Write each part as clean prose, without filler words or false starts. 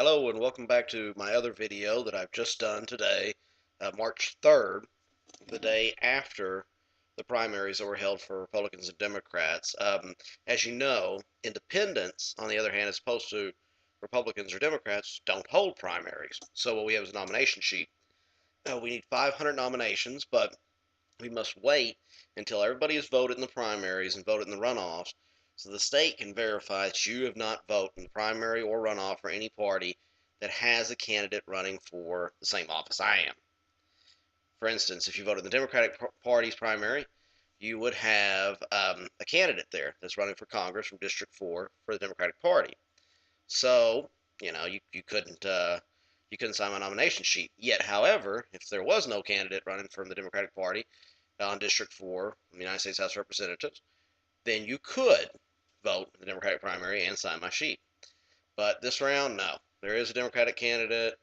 Hello and welcome back to my other video that I've just done today, March 3rd, the day after the primaries that were held for Republicans and Democrats. As you know, independents, on the other hand, as opposed to Republicans or Democrats, don't hold primaries. So what we have is a nomination sheet. We need 500 nominations, but we must wait until everybody has voted in the primaries and voted in the runoffs so the state can verify that you have not voted in the primary or runoff for any party that has a candidate running for the same office I am. For instance, if you voted in the Democratic Party's primary, you would have a candidate there that's running for Congress from District 4 for the Democratic Party. So, you couldn't sign my nomination sheet. Yet, however, if there was no candidate running from the Democratic Party on District 4 in the United States House of Representatives, then you could vote in the Democratic primary and sign my sheet. But this round, no. There is a Democratic candidate,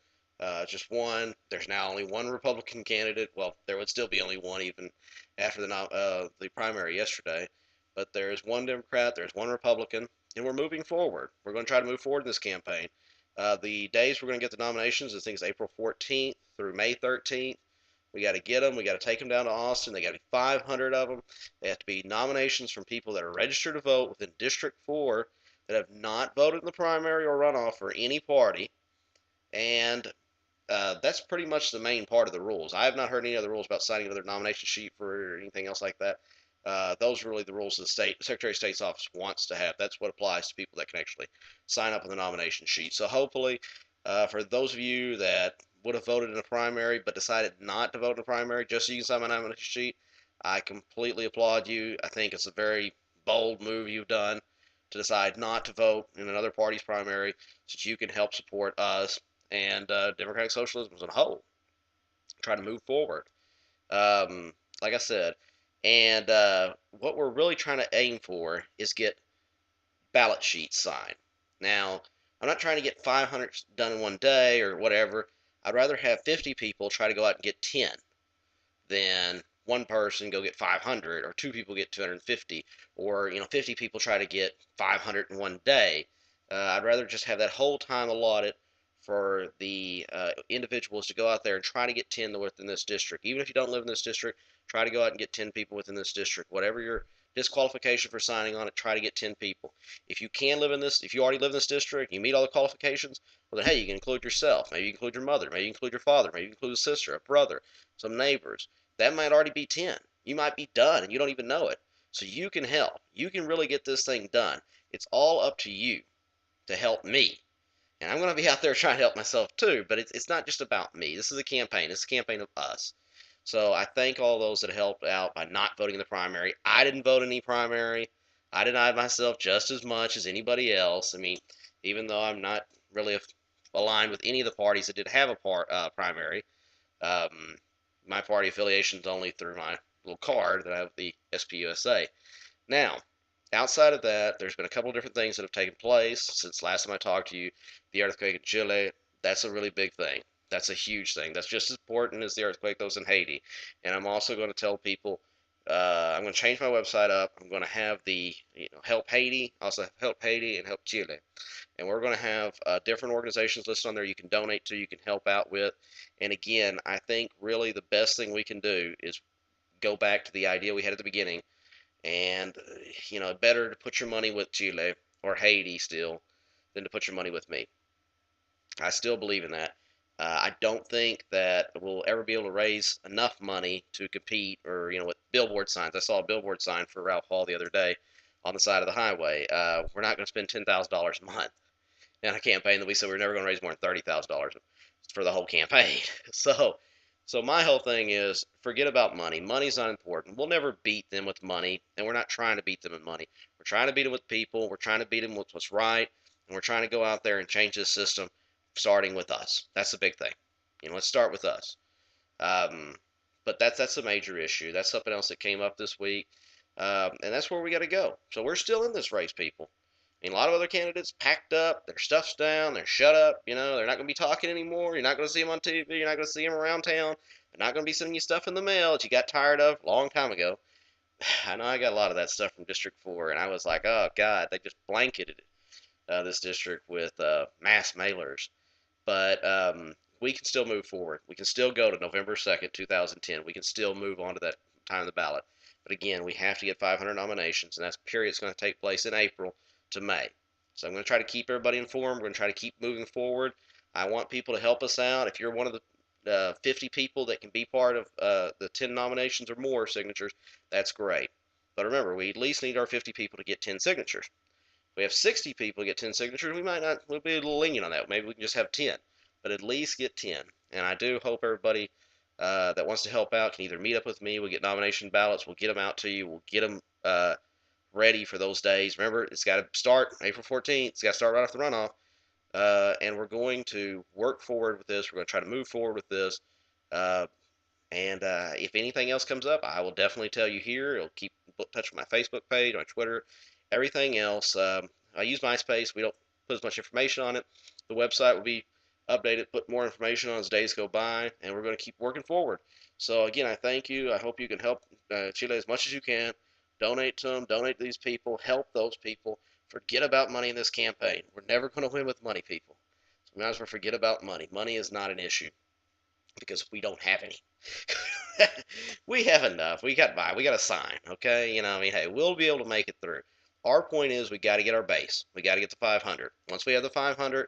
just one. There's now only one Republican candidate. Well, there would still be only one even after the primary yesterday. But there's one Democrat, there's one Republican, and we're moving forward. We're going to try to move forward in this campaign. The days we're going to get the nominations, I think it's April 14th through May 13th. We got to get them. We got to take them down to Austin. They got to be 500 of them. They have to be nominations from people that are registered to vote within District 4 that have not voted in the primary or runoff for any party. And that's pretty much the main part of the rules. I have not heard any other rules about signing another nomination sheet for anything else like that. Those are really the rules the Secretary of State's office wants to have. That's what applies to people that can actually sign up on the nomination sheet. So hopefully, for those of you that would have voted in a primary but decided not to vote in a primary just so you can sign my nomination sheet, I completely applaud you. I think it's a very bold move you've done to decide not to vote in another party's primary so that you can help support us and democratic socialism as a whole. Try to move forward. Like I said, and what we're really trying to aim for is get ballot sheets signed. Now, I'm not trying to get 500 done in one day or whatever. I'd rather have 50 people try to go out and get 10 than one person go get 500 or two people get 250 or 50 people try to get 500 in one day. I'd rather just have that whole time allotted for the individuals to go out there and try to get 10 within this district. Even if you don't live in this district, try to go out and get 10 people within this district. Whatever your disqualification for signing on it, try to get 10 people. If you can live in this, if you already live in this district, you meet all the qualifications, well then hey, you can include yourself. Maybe you include your mother. Maybe you include your father. Maybe you include a sister, a brother, some neighbors. That might already be 10. You might be done and you don't even know it. So you can help. You can really get this thing done. It's all up to you to help me. And I'm going to be out there trying to help myself too, but it's not just about me. This is a campaign. It's a campaign of us. So I thank all those that helped out by not voting in the primary. I didn't vote in any primary. I denied myself just as much as anybody else. I mean, even though I'm not really aligned with any of the parties that did have a primary, um, my party affiliation is only through my little card that I have the SPUSA. Now, outside of that, there's been a couple of different things that have taken place since last time I talked to you. The earthquake in Chile, that's a really big thing. That's a huge thing. That's just as important as the earthquake that was in Haiti. And I'm also going to tell people I'm going to change my website up. I'm going to have the help Haiti, also help Haiti and help Chile. And we're going to have different organizations listed on there you can donate to, you can help out with. And again, I think really the best thing we can do is go back to the idea we had at the beginning. And, better to put your money with Chile or Haiti still than to put your money with me. I still believe in that. I don't think that we'll ever be able to raise enough money to compete or, with billboard signs. I saw a billboard sign for Ralph Hall the other day on the side of the highway. We're not going to spend $10,000 a month in a campaign that we said we were never going to raise more than $30,000 for the whole campaign. So my whole thing is forget about money. Money's not important. We'll never beat them with money, and we're not trying to beat them in money. We're trying to beat them with people. We're trying to beat them with what's right, and we're trying to go out there and change this system, starting with us. That's the big thing. Let's start with us. Um, but that's a major issue. That's something else that came up this week, and that's where we got to go. So we're still in this race, people. A lot of other candidates packed up, their stuff's down, they're shut up, they're not going to be talking anymore. You're not going to see them on TV, you're not going to see them around town. They're not going to be sending you stuff in the mail that you got tired of a long time ago. I know I got a lot of that stuff from District 4, and I was like, oh, God, they just blanketed this district with mass mailers. But we can still move forward. We can still go to November 2nd, 2010. We can still move on to that time of the ballot. But again, we have to get 500 nominations, and that period's going to take place in April to May. So I'm going to try to keep everybody informed. We're going to try to keep moving forward. I want people to help us out. If you're one of the 50 people that can be part of the 10 nominations or more signatures, that's great. But remember, we at least need our 50 people to get 10 signatures. If we have 60 people get 10 signatures, we might not, we'll be a little lenient on that. Maybe we can just have 10, but at least get 10. And I do hope everybody that wants to help out can either meet up with me. We'll get nomination ballots. We'll get them out to you. We'll get them ready for those days. Remember, it's got to start April 14th. It's got to start right off the runoff. And we're going to work forward with this. We're going to try to move forward with this. Uh, and if anything else comes up, I will definitely tell you here. It'll keep in touch with my Facebook page, my Twitter, everything else. I use MySpace. We don't put as much information on it. The website will be updated, put more information on as days go by, and we're going to keep working forward. So again, I thank you. I hope you can help Chile as much as you can. Donate to them. Donate to these people. Help those people. Forget about money in this campaign. We're never going to win with money, people. So we might as well forget about money. Money is not an issue because we don't have any. We have enough. We got by. We got a sign. Okay. I mean, hey, we'll be able to make it through. Our point is we got to get our base. We got to get to 500. Once we have the 500,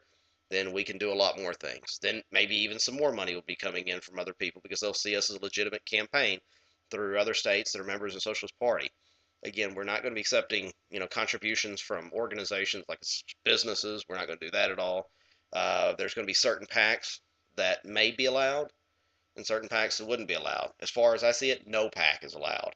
then we can do a lot more things. Then maybe even some more money will be coming in from other people because they'll see us as a legitimate campaign through other states that are members of the Socialist Party. Again, we're not going to be accepting, contributions from organizations like businesses. We're not going to do that at all. There's going to be certain PACs that may be allowed and certain PACs that wouldn't be allowed. As far as I see it, no PAC is allowed.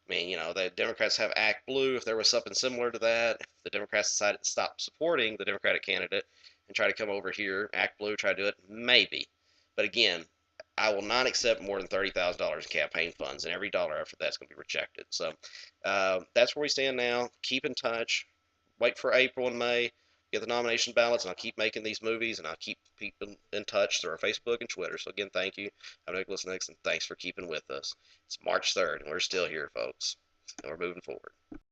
I mean, the Democrats have Act Blue. If there was something similar to that, if the Democrats decided to stop supporting the Democratic candidate and try to come over here, Act Blue, try to do it, maybe. But again, I will not accept more than $30,000 in campaign funds, and every dollar after that's going to be rejected. So that's where we stand now. Keep in touch. Wait for April and May. Get the nomination ballots, and I'll keep making these movies, and I'll keep people in touch through our Facebook and Twitter. So again, thank you. I'm Nicholas Nixon. Thanks for keeping with us. It's March 3rd, and we're still here, folks, and we're moving forward.